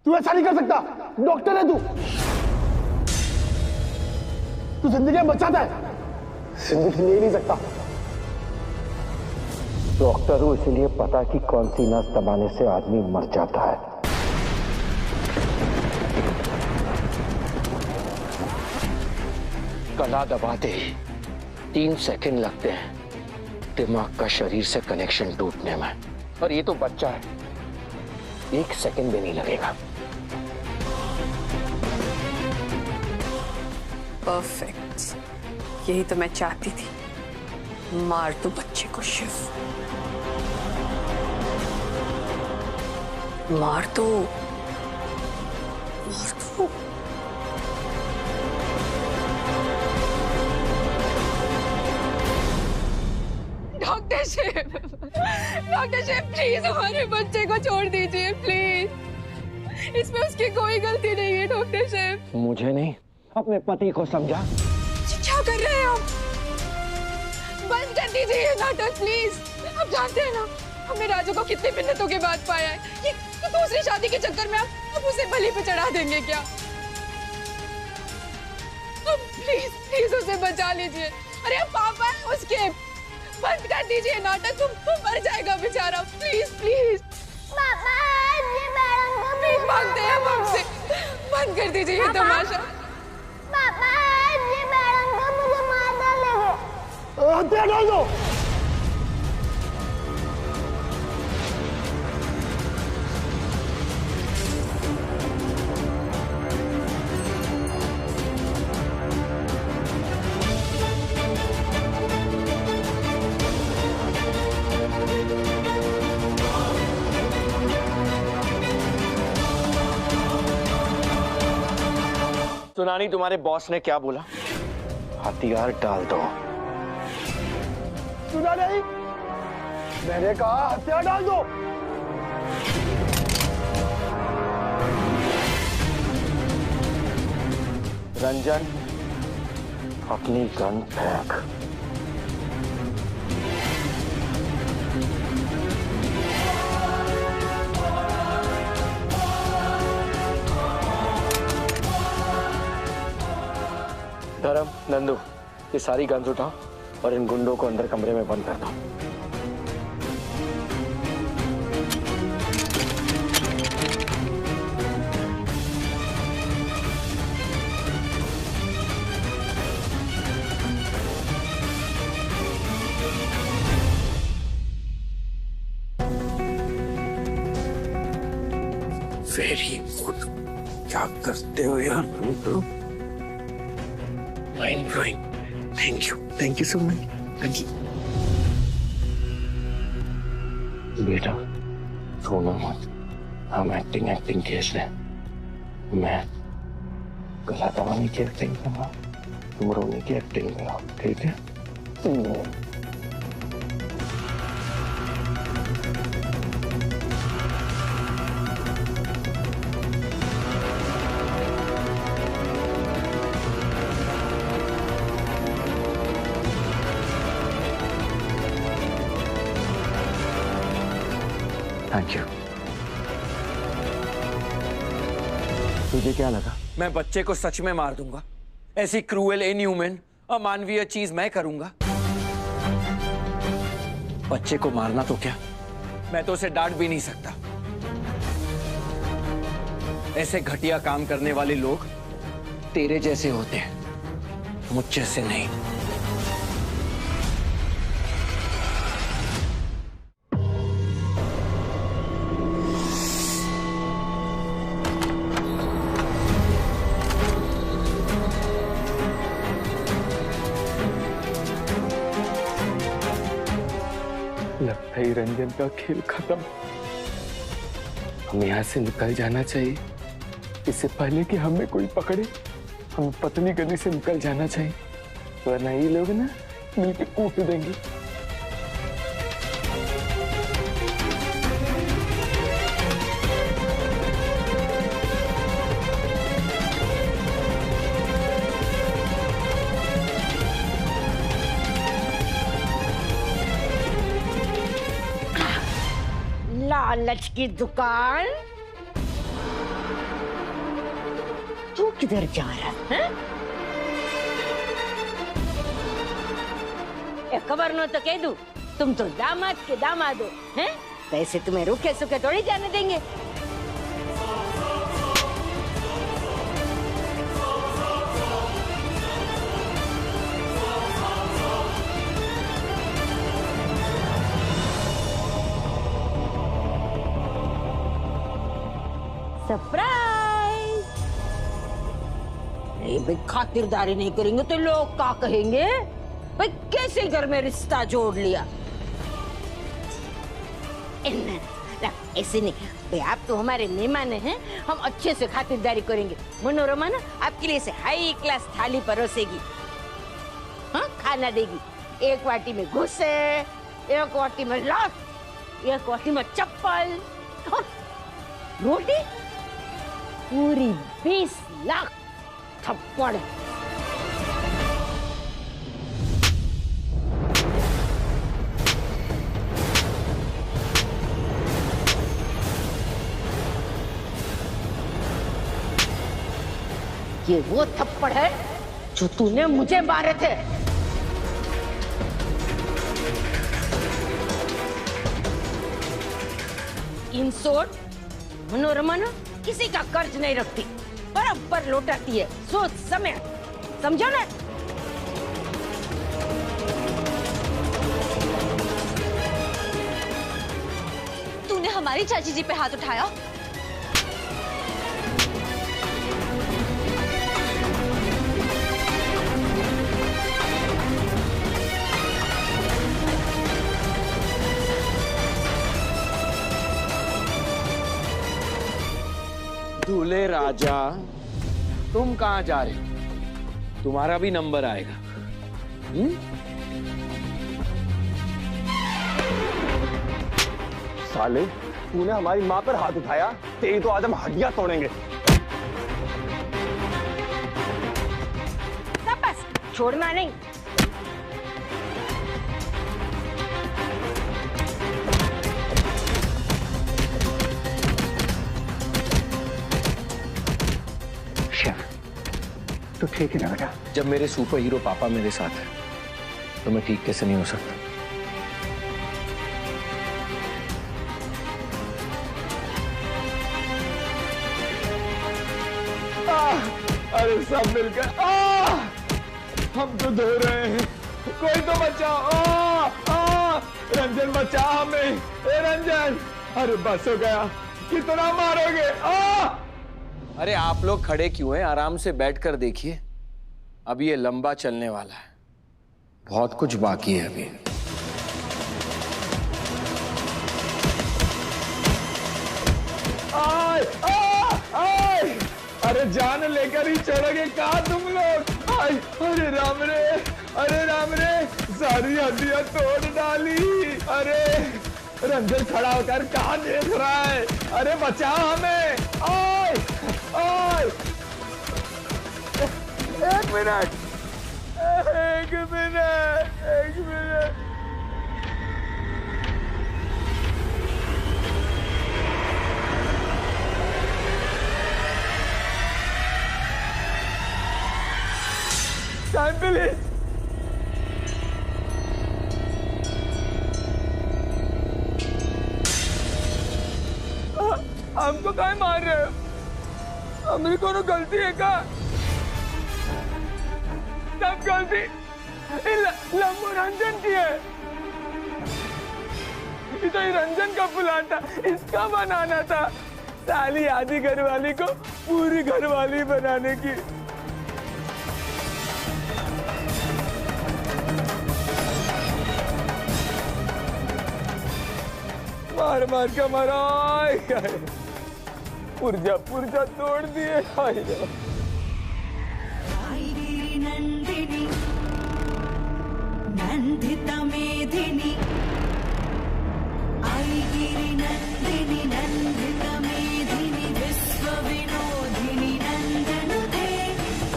तू ऐसा नहीं कर सकता, डॉक्टर है तू। तू जिंदगी बचाता है, जिंदगी ले नहीं सकता। डॉक्टर हूं इसलिए पता कि कौन सी नस दबाने से आदमी मर जाता है। गला दबाते 3 सेकंड लगते हैं दिमाग का शरीर से कनेक्शन टूटने में, और ये तो बच्चा है, 1 सेकंड भी नहीं लगेगा। परफेक्ट, यही तो मैं चाहती थी। मार दो बच्चे को शिव, मार दो, मार दो। Doctor Shiv, doctor Shiv please हमारे बच्चे को छोड़ दीजिए प्लीज। इसमें उसकी कोई गलती नहीं है डॉक्टर शिव। मुझे नहीं, अपने पति को समझा। क्या कर रहे हैं आप? बंद कर दीजिए ये नाटक प्लीज। आप जानते हैं ना हमने राजू को कितनी मिन्नतों के बाद पाया है। ये तो दूसरी शादी के चक्कर में आप उसे बलि पे चढ़ा देंगे क्या? प्लीज प्लीज उसे बचा लीजिए। अरे अब पापा है उसके, बंद कर दीजिए नाटक। तुम मर जाएगा बेचारा। प्लीज प्लीज पापा जी मैडम को प्लीज मांगते हैं हम आपसे, बंद कर दीजिए ये तमाशा। पापा जी मैडम को मुझे मार डालेंगे। हत्या डाल दो। सुनानी, तुम्हारे बॉस ने क्या बोला? हथियार डाल दो। सुना नहीं, मैंने कहा हथियार डाल दो। रंजन, अपनी गन फेंक। धर्म, नंदू, ये सारी गन्स उठाओ और इन गुंडों को अंदर कमरे में बंद कर दो। वेरी गुड, क्या करते हो यार तुम? Mind blowing. Thank you so much. Thank you. बेटा, रोना मत। हम एक्टिंग केस है। मैं गला दबाने की एक्टिंग करूँगा, तुम रोने की एक्टिंग करो, ठीक है? Thank you. तुझे क्या लगा? मैं बच्चे को सच में मार दूंगा। ऐसी क्रूएल, इनह्यूमन, अमानवीय चीज मैं करूंगा? बच्चे को मारना तो क्या, मैं तो उसे डांट भी नहीं सकता। ऐसे घटिया काम करने वाले लोग तेरे जैसे होते हैं, मुझ जैसे नहीं। लगता है रंजन का खेल खत्म। हमें यहाँ से निकल जाना चाहिए, इससे पहले कि हमें कोई पकड़े। हमें पतली गली से निकल जाना चाहिए, वरना ये लोग ना मिलकर कूट देंगे। लालच की दुकान, किधर जा रहा है? खबर नो तो कह दूं, तुम तो दामाद के दामाद हो, हैं? तो ऐसे तुम्हें रुके सुखे थोड़ी जाने देंगे। सरप्राइज! ये भाई खातिरदारी नहीं करेंगे तो लोग क्या कहेंगे? भाई कैसे घर में रिश्ता जोड़ लिया? ऐसे नहीं भाई, आप तो हमारे मेहमान हैं, हम अच्छे से खातिरदारी करेंगे। मनोरमा ना आपके लिए से हाई क्लास थाली परोसेगी, हाँ खाना देगी। एक वाटी में घुसे, एक वाटी में लात, एक वाटी में चप्पल और रोटी पूरी 20 लाख थप्पड़। ये वो थप्पड़ है जो तूने मुझे मारे थे। इन शॉर्ट, मनोरमा ना किसी का कर्ज नहीं रखती, बराबर लौटाती है सोच समय, समझो ना? तूने हमारी चाची जी पे हाथ उठाया? दूल्हे राजा, तुम कहां जा रहे हो? तुम्हारा भी नंबर आएगा। साले, तूने हमारी माँ पर हाथ उठाया, तेरी तो आज हम हड्डियां तोड़ेंगे। बस छोड़ना नहीं। तो ठीक है ना बेटा? जब मेरे सुपर हीरो पापा मेरे साथ है तो मैं ठीक कैसे नहीं हो सकता? अरे सब मिलकर हम तो धो रहे हैं, कोई तो बचाओ। रंजन बचा हमें, ए रंजन। अरे बस हो गया, कितना मारोगे? अरे आप लोग खड़े क्यों हैं? आराम से बैठकर देखिए, अब ये लंबा चलने वाला है, बहुत कुछ बाकी है अभी। आय, आय, अरे जान लेकर ही चढ़ोगे कहा तुम लोग? आय, अरे राम रे, अरे राम रे, सारी हड्डियां तोड़ डाली। अरे रंजन खड़ा होकर कहाँ देख रहा है? अरे बचा हमें। आय, आय, एक मिनट, एक मिनट, एक मिनट। Time please. हमको क्या मार रहे हो? हमारी कोनो गलती है क्या? सब गलती लंबू रंजन की है। ये तो रंजन का प्लान था, इसका बनाना था। साली आधी घरवाली को पूरी घरवाली बनाने की। मार मार के मारा, पुर्जा पुर्जा तोड़ दिए। नंदिनी नंदिता मेदिनी, आईगिरी नंदिनी नंदिता मेदिनी, विश्व विनोदिनी नंदनुते,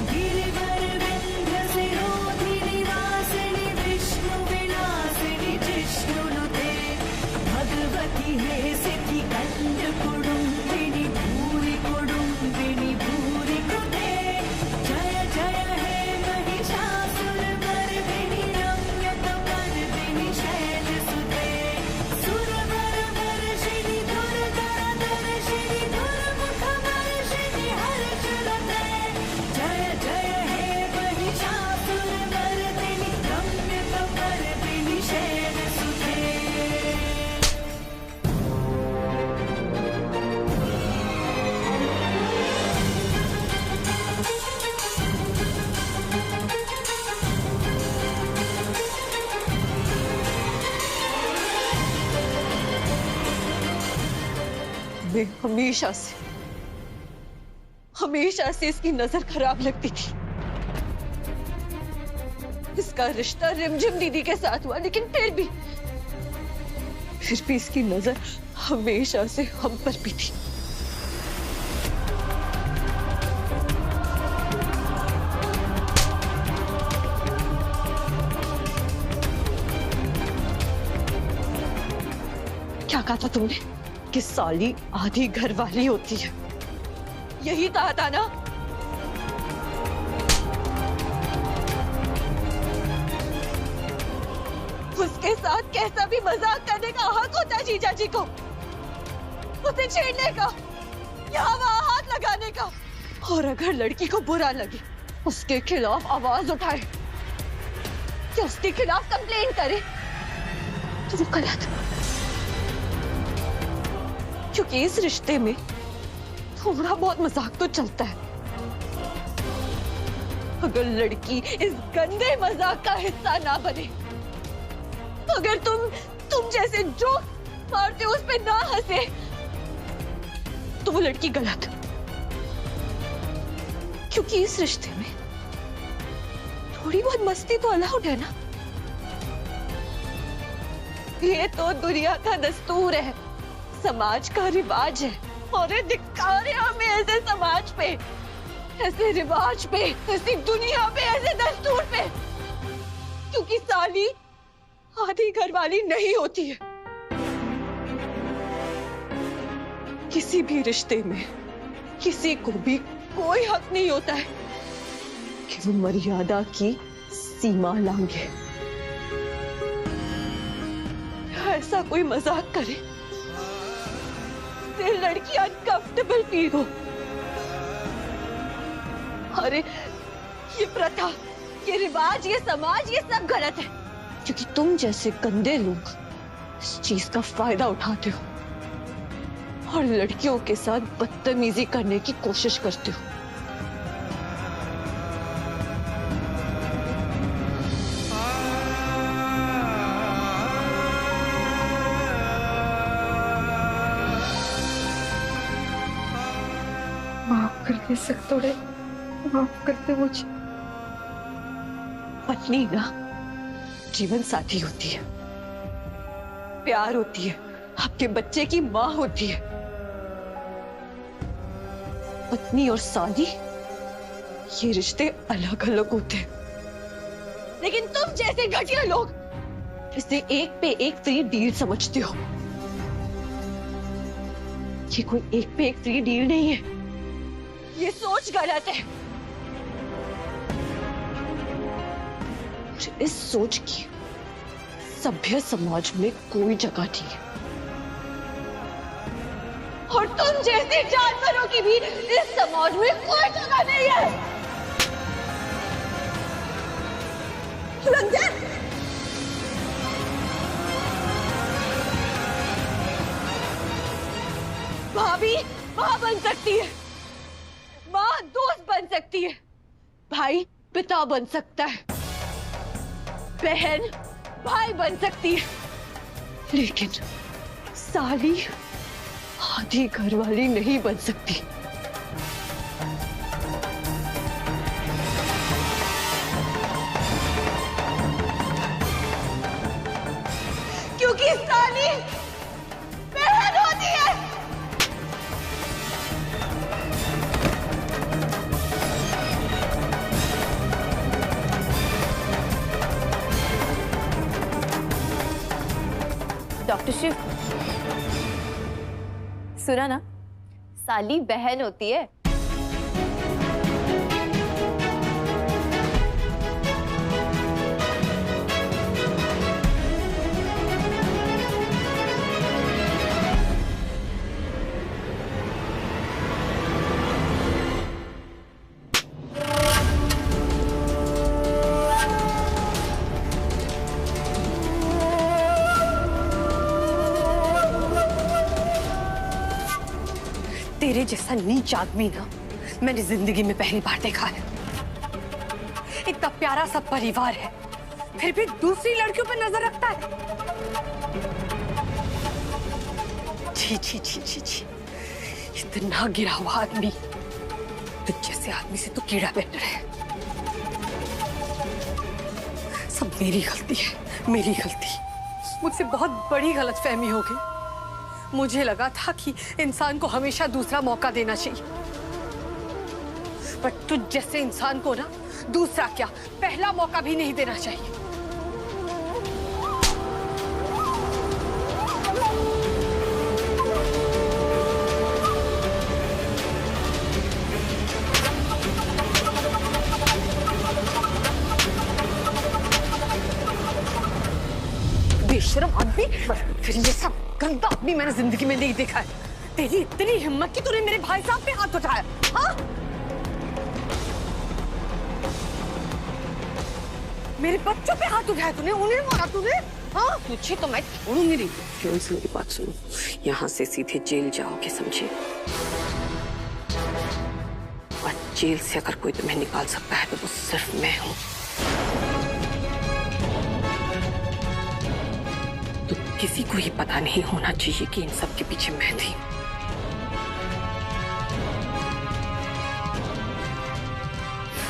गिरिवर विंध्य सिरोधिनी वासिनी, विष्णु विलासिनी जिष्णुनुते, भगवती हे सिद्धि कंड कुडुम्बिनी, भूरि कुडुम्बिनी भूरि कृते, हमें हमेशा से इसकी नजर खराब लगती थी। इसका रिश्ता रिमझिम दीदी के साथ हुआ, लेकिन फिर भी इसकी नजर हमेशा से हम पर भी थी। क्या कहा था तुमने कि साली आधी घर वाली होती है? यही कहा था ना? उसके साथ कैसा भी मजाक करने का हक होता है जीजा जी को, उसे छेड़ने का, यहाँ वहाँ हाथ लगाने का। और अगर लड़की को बुरा लगे, उसके खिलाफ आवाज उठाए या उसके खिलाफ कंप्लेन करे, तो वो गलत। क्योंकि इस रिश्ते में थोड़ा बहुत मजाक तो चलता है। अगर लड़की इस गंदे मजाक का हिस्सा ना बने, अगर तुम जैसे जो मारते हो उस पे ना हंसे, तो वो लड़की गलत। क्योंकि इस रिश्ते में थोड़ी बहुत मस्ती तो अलाउड है ना। ये तो दुनिया का दस्तूर है, समाज का रिवाज है। और ये धिक्कार है हमें ऐसे समाज पे, ऐसे रिवाज पे, ऐसी दुनिया पे, ऐसे दस्तूर पे। क्योंकि साली आधी घरवाली नहीं होती है। किसी भी रिश्ते में किसी को भी कोई हक नहीं होता है कि वो मर्यादा की सीमा लांघे, ऐसा कोई मजाक करे से लड़की अनकंफर्टेबल फील हो। अरे ये प्रथा, ये रिवाज, ये समाज, ये सब गलत है। क्योंकि तुम जैसे गंदे लोग इस चीज का फायदा उठाते हो और लड़कियों के साथ बदतमीजी करने की कोशिश करते हो। माफ कर दे सकते, माफ करते मुझे। पत्नी ना जीवन साथी होती है, प्यार होती है, आपके बच्चे की माँ होती है। पत्नी और साली ये रिश्ते अलग अलग होते हैं। लेकिन तुम जैसे घटिया लोग इसे एक पे एक फ्री डील समझते हो। ये कोई एक पे एक फ्री डील नहीं है, ये सोच गलत है। इस सोच की सभ्य समाज में कोई जगह नहीं है। और तुम जैसे जानवरों की भी इस समाज में कोई जगह नहीं है। रंजन, भाभी माँ बन सकती है, माँ दोस्त बन सकती है, भाई पिता बन सकता है, बहन भाई बन सकती है, लेकिन साली आधी घरवाली नहीं बन सकती। क्योंकि साली बहन होती है। डॉक्टर शिव, सुना ना, साली बहन होती है। तेरे जैसा नीच आदमी ना मैंने जिंदगी में पहली बार देखा है। इतना प्यारा सा परिवार है, फिर भी दूसरी लड़कियों पर नजर रखता है। छी छी छी छी छी, इतना गिरा हुआ आदमी, तो जैसे आदमी से तो कीड़ा बेहतर है। सब मेरी गलती है, मेरी गलती। मुझसे बहुत बड़ी गलतफहमी हो गई। मुझे लगा था कि इंसान को हमेशा दूसरा मौका देना चाहिए, पर तुझ जैसे इंसान को ना दूसरा क्या, पहला मौका भी नहीं देना चाहिए। बेशरम आदमी, फिर ये सब गंदा आदमी मैंने जिंदगी में नहीं देखा है। तेरी इतनी हिम्मत कि तूने मेरे भाई साहब पे हाथ उठाया, हाँ? मेरे बच्चों पे हाथ उठाया तूने, उन्हें मारा तूने, हाँ? तुझे तो मैं छोड़ूंगी नहीं। फिर से मेरी बात सुनो, यहाँ से सीधे जेल जाओगे, समझे? और जेल से अगर कोई तुम्हें निकाल सकता है तो वो सिर्फ मैं हूँ। तो किसी को ही पता नहीं होना चाहिए कि इन सब के पीछे मैं थी।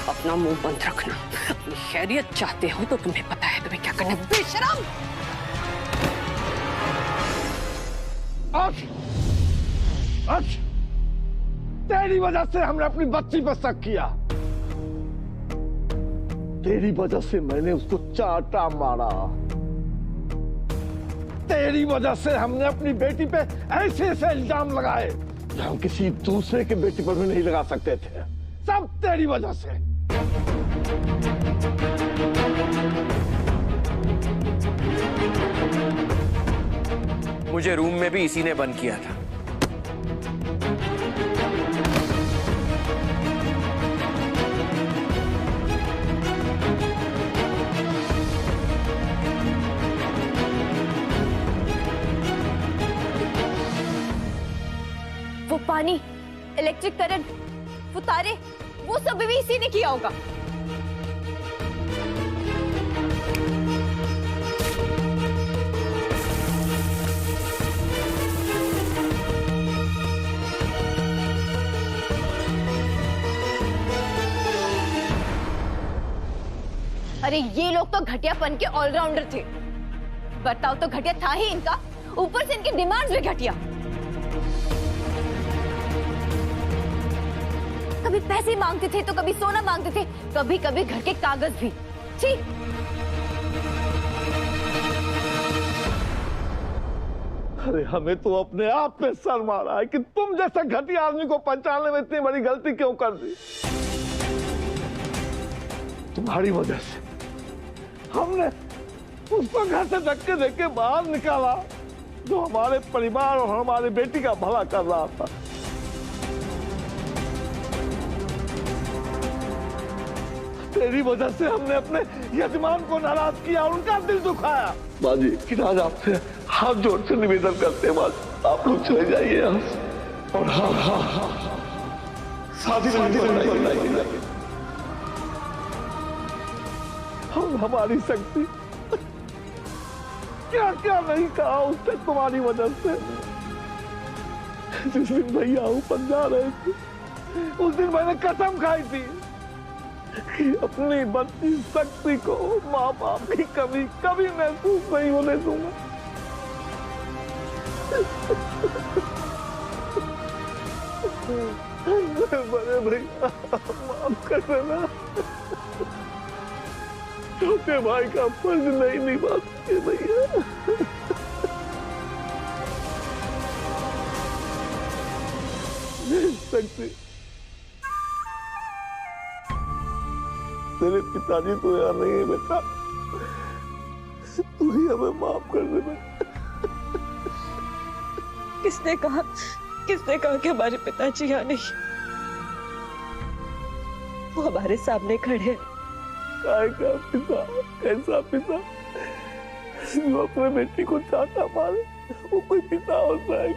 अपना मुंह बंद रखना। अपनी खैरियत चाहते हो तो तुम्हें पता है तुम्हें क्या करना है, बेशरम। तेरी वजह से हमने अपनी बच्ची पर शक किया। तेरी वजह से मैंने उसको चाटा मारा। तेरी वजह से हमने अपनी बेटी पे ऐसे ऐसे इल्जाम लगाए जो हम किसी दूसरे के बेटी पर भी नहीं लगा सकते थे। सब तेरी वजह से। मुझे रूम में भी इसी ने बंद किया था। वो पानी, इलेक्ट्रिक करंट, वो तारे, वो सब भी इसी ने किया होगा। अरे ये लोग तो घटियापन के ऑलराउंडर थे। बर्ताव तो घटिया था ही इनका, ऊपर से इनकी डिमांड्स भी घटिया। कभी पैसे मांगते थे तो कभी सोना मांगते थे, कभी कभी घर के कागज भी। छी! अरे हमें तो अपने आप पे शर्म आ रहा है कि तुम जैसा घटिया आदमी को पहचानने में इतनी बड़ी गलती क्यों कर दी। तुम्हारी वजह से हमने उसको घर से धक्के देके बाहर निकाला जो हमारे परिवार और हमारे बेटी का भला कर रहा था। तेरी वजह से हमने अपने यजमान को नाराज किया और उनका दिल दुखाया। बाजी कि आज आपसे हाथ जोड़ से निवेदन करते हैं, बाजी आप लोग चले जाइए यहाँ से। और हाँ शादी नहीं हम हमारी शक्ति क्या क्या नहीं कहा उससे तुम्हारी वजह से। जिस दिन भैया ऊपर जा रहे थे उस दिन मैंने कसम खाई थी कि अपनी बच्ची शक्ति को माँ बाप की कमी कभी महसूस नहीं होने दूंगा। बड़े भैया माफ कर देना, छोटे भाई का फर्ज नहीं निभा सके भैया। शक्ति तेरे पिताजी तो यहाँ नहीं है बेटा, तू ही हमें माफ कर दे बेटा। किसने कहा कि हमारे पिताजी यहाँ नहीं? वो हमारे सामने खड़े हैं। काय का पिता, कैसा पिता जो अपने बेटी को चाहता मारे, वो कोई पिता होता है?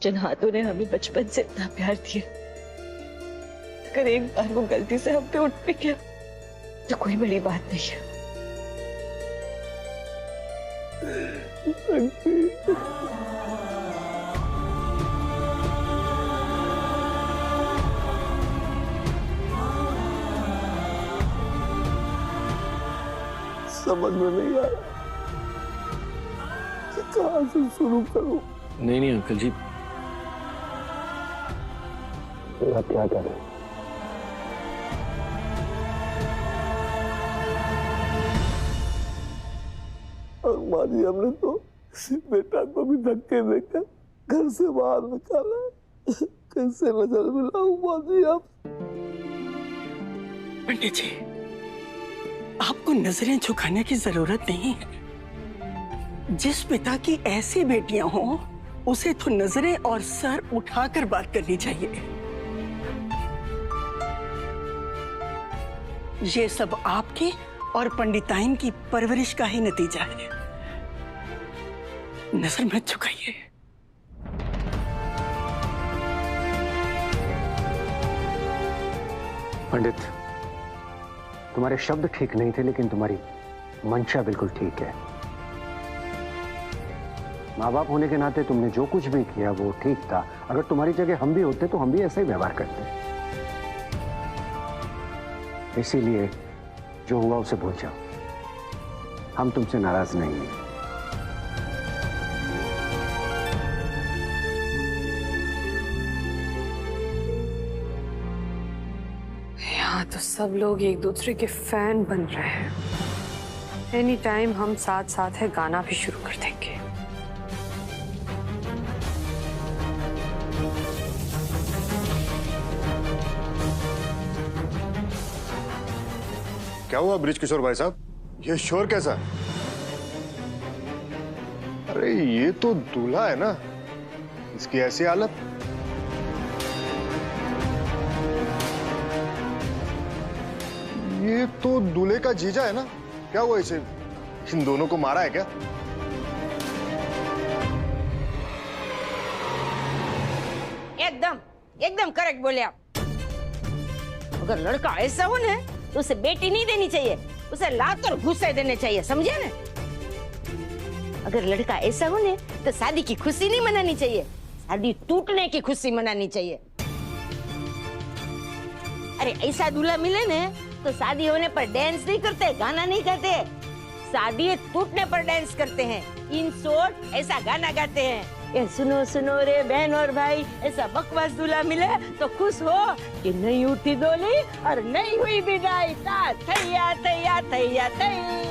जिन हाथों ने हमें बचपन से इतना प्यार दिया, अगर एक बार वो गलती से हम पे उठ भी गया तो कोई बड़ी बात नहीं है। समझ में नहीं आ रहा कि कहां से शुरू करूं। नहीं अंकल जी, आप क्या करें? और माँ जी, हमने तो बेटा को भी धक्के देकर घर से बाहर निकाला। कैसे नजर मिलाऊं माँ जी आप? पंडित जी, आपको नजरें झुकाने की जरूरत नहीं है। जिस पिता की ऐसी बेटियां हों, उसे तो नजरें और सर उठाकर बात करनी चाहिए। ये सब आपकी और पंडिताइन की परवरिश का ही नतीजा है। नजर मत झुकाइए। पंडित, तुम्हारे शब्द ठीक नहीं थे, लेकिन तुम्हारी मंशा बिल्कुल ठीक है। माँ बाप होने के नाते तुमने जो कुछ भी किया वो ठीक था। अगर तुम्हारी जगह हम भी होते तो हम भी ऐसा ही व्यवहार करते। इसीलिए जो हुआ उसे भूल जाओ। हम तुमसे नाराज नहीं हैं। यहाँ तो सब लोग एक दूसरे के फैन बन रहे हैं। एनी टाइम हम साथ साथ है गाना भी शुरू कर देंगे। क्या हुआ ब्रिज किशोर भाई साहब, ये शोर कैसा? अरे ये तो दूल्हा है ना, इसकी ऐसी हालत। ये तो दूल्हे का जीजा है ना, क्या हुआ इसे? इन दोनों को मारा है क्या? एकदम एकदम करेक्ट बोले आप। अगर लड़का ऐसा हो ना तो उसे बेटी नहीं देनी चाहिए, उसे लात और घूसे देने चाहिए, समझे ना? अगर लड़का ऐसा हो ना तो शादी की खुशी नहीं मनानी चाहिए, शादी टूटने की खुशी मनानी चाहिए। अरे ऐसा दूल्हा मिले ना तो शादी होने पर डांस नहीं करते, गाना नहीं करते, शादी टूटने पर डांस करते हैं। इन शॉर्ट ऐसा गाना गाते हैं, ये सुनो सुनो रे बहन और भाई। ऐसा बकवास दूल्हा मिले तो खुश हो कि नहीं उठी डोली और नहीं हुई विदाई। थैया थैया थैया थैया।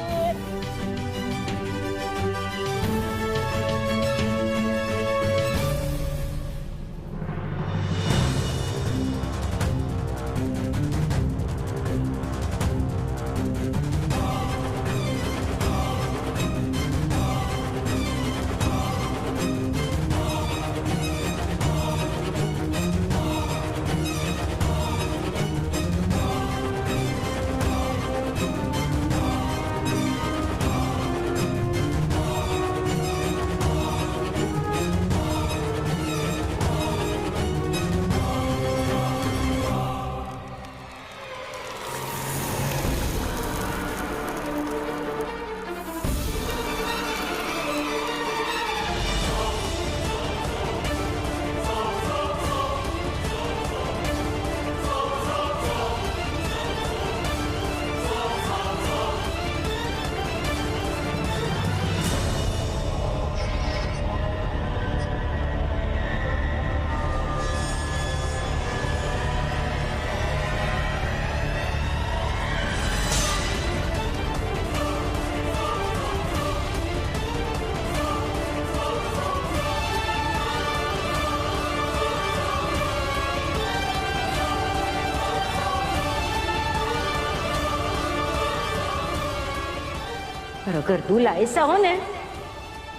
पर अगर दूल्हा ऐसा हो ना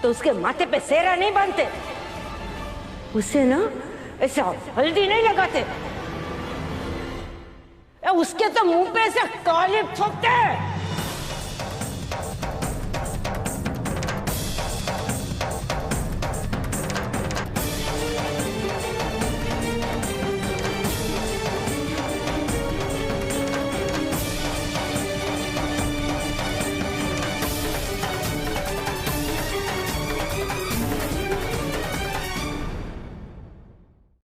तो उसके माथे पे सेहरा नहीं बांधते, उसे ना ऐसा हल्दी नहीं लगाते, उसके तो मुंह पे ऐसे कालिप ठोकते।